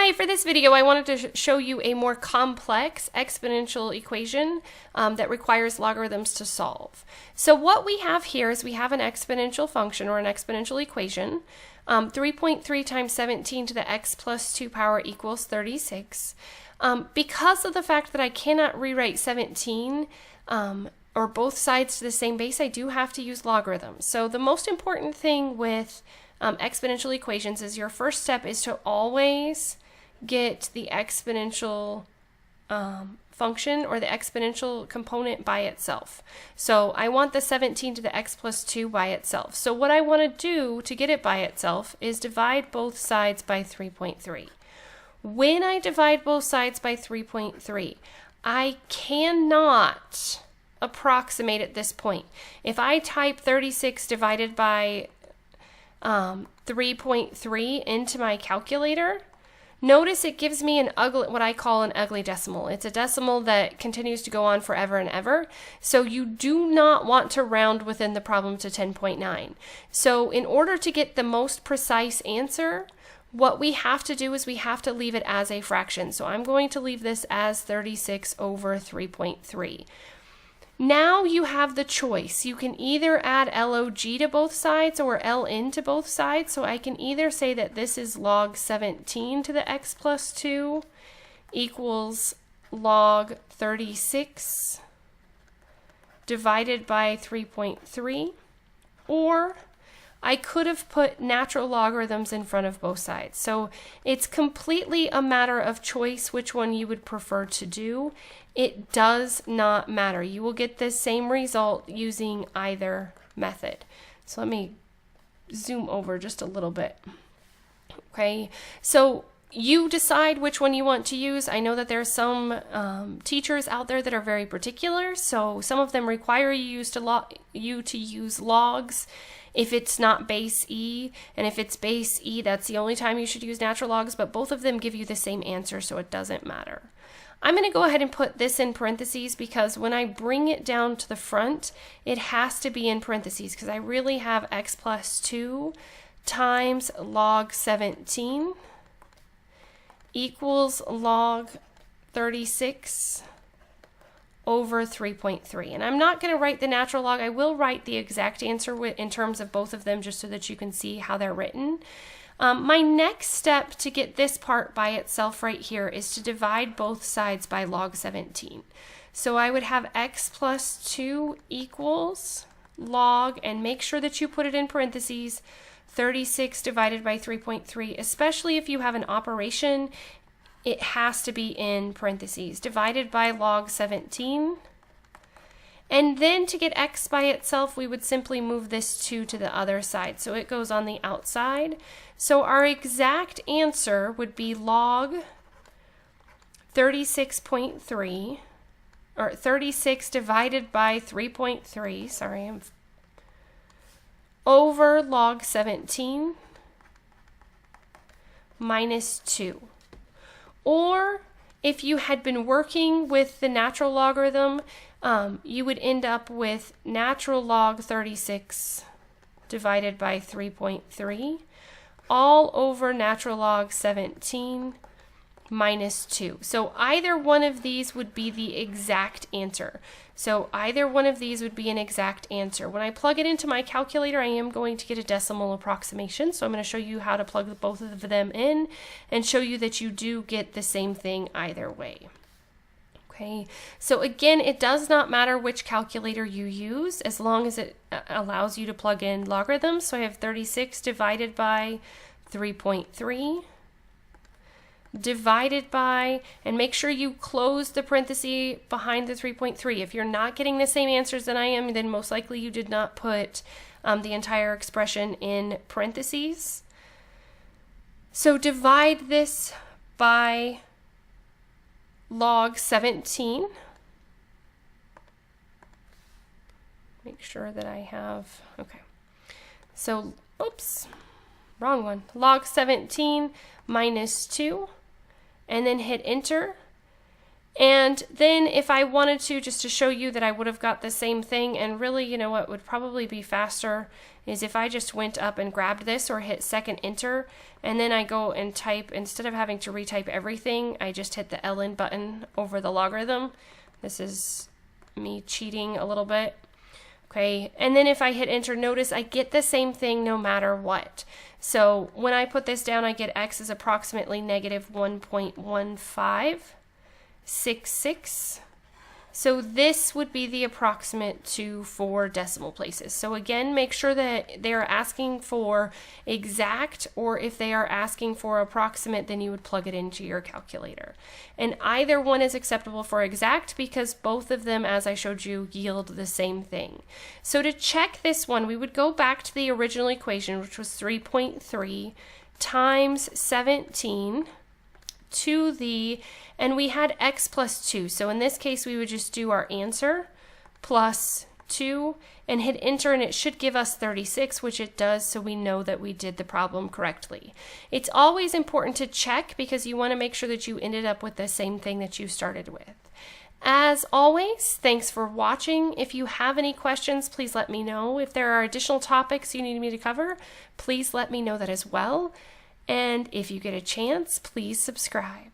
Hi, for this video I wanted to show you a more complex exponential equation that requires logarithms to solve. So what we have here is we have an exponential function or an exponential equation. 3.3 times 17 to the x plus 2 power equals 36. Because of the fact that I cannot rewrite 17 or both sides to the same base, I do have to use logarithms. So the most important thing with exponential equations is your first step is to always get the exponential function or the exponential component by itself. So I want the 17 to the x plus 2 by itself. So what I want to do to get it by itself is divide both sides by 3.3. When I divide both sides by 3.3, I cannot approximate at this point. If I type 36 divided by 3.3 into my calculator, notice it gives me an ugly, what I call an ugly decimal. It's a decimal that continues to go on forever and ever. So you do not want to round within the problem to 10.9. So in order to get the most precise answer, what we have to do is we have to leave it as a fraction. So I'm going to leave this as 36 over 3.3. Now you have the choice. You can either add log to both sides or ln to both sides. So I can either say that this is log 17 to the x plus 2 equals log 36 divided by 3.3, or I could have put natural logarithms in front of both sides. So it's completely a matter of choice which one you would prefer to do. It does not matter. You will get the same result using either method. So let me zoom over just a little bit. Okay, so you decide which one you want to use. I know that there are some teachers out there that are very particular, so some of them require you to use logs if it's not base E, and if it's base E, that's the only time you should use natural logs, but both of them give you the same answer, so it doesn't matter. I'm going to go ahead and put this in parentheses because when I bring it down to the front, it has to be in parentheses because I really have x plus 2 times log 17 equals log 36 over 3.3. And I'm not going to write the natural log. I will write the exact answer in terms of both of them just so that you can see how they're written. My next step to get this part by itself right here is to divide both sides by log 17. So I would have x plus 2 equals log, and make sure that you put it in parentheses, 36 divided by 3.3, especially if you have an operation, it has to be in parentheses, divided by log 17. And then to get x by itself, we would simply move this 2 to the other side. So it goes on the outside. So our exact answer would be log 36.3, or 36 divided by 3.3, sorry, over log 17 minus 2. Or if you had been working with the natural logarithm, you would end up with natural log 36 divided by 3.3 all over natural log 17 minus 2. So either one of these would be the exact answer. So either one of these would be an exact answer. When I plug it into my calculator, I am going to get a decimal approximation. So I'm going to show you how to plug both of them in and show you that you do get the same thing either way. Okay, so again, it does not matter which calculator you use as long as it allows you to plug in logarithms. So I have 36 divided by 3.3 divided by, and make sure you close the parenthesis behind the 3.3. If you're not getting the same answers than I am, then most likely you did not put the entire expression in parentheses. So divide this by log 17. Make sure that I have, okay. So, oops, wrong one. Log 17 minus 2, and then hit enter. And then if I wanted to, just to show you that I would have got the same thing, and really, you know what would probably be faster is if I just went up and grabbed this or hit second enter, and then I go and type, instead of having to retype everything, I just hit the ln button over the logarithm. This is me cheating a little bit. Okay, and then if I hit enter, notice I get the same thing no matter what. So when I put this down, I get x is approximately negative 1.1566. So this would be the approximate to 4 decimal places. So again, make sure that they are asking for exact, or if they are asking for approximate, then you would plug it into your calculator. And either one is acceptable for exact because both of them, as I showed you, yield the same thing. So to check this one, we would go back to the original equation, which was 3.3 times 17 to the, and we had x plus 2. So in this case, we would just do our answer plus 2 and hit enter, and it should give us 36, which it does, so we know that we did the problem correctly. It's always important to check because you want to make sure that you ended up with the same thing that you started with. As always, thanks for watching. If you have any questions, please let me know. If there are additional topics you need me to cover, please let me know that as well. And if you get a chance, please subscribe.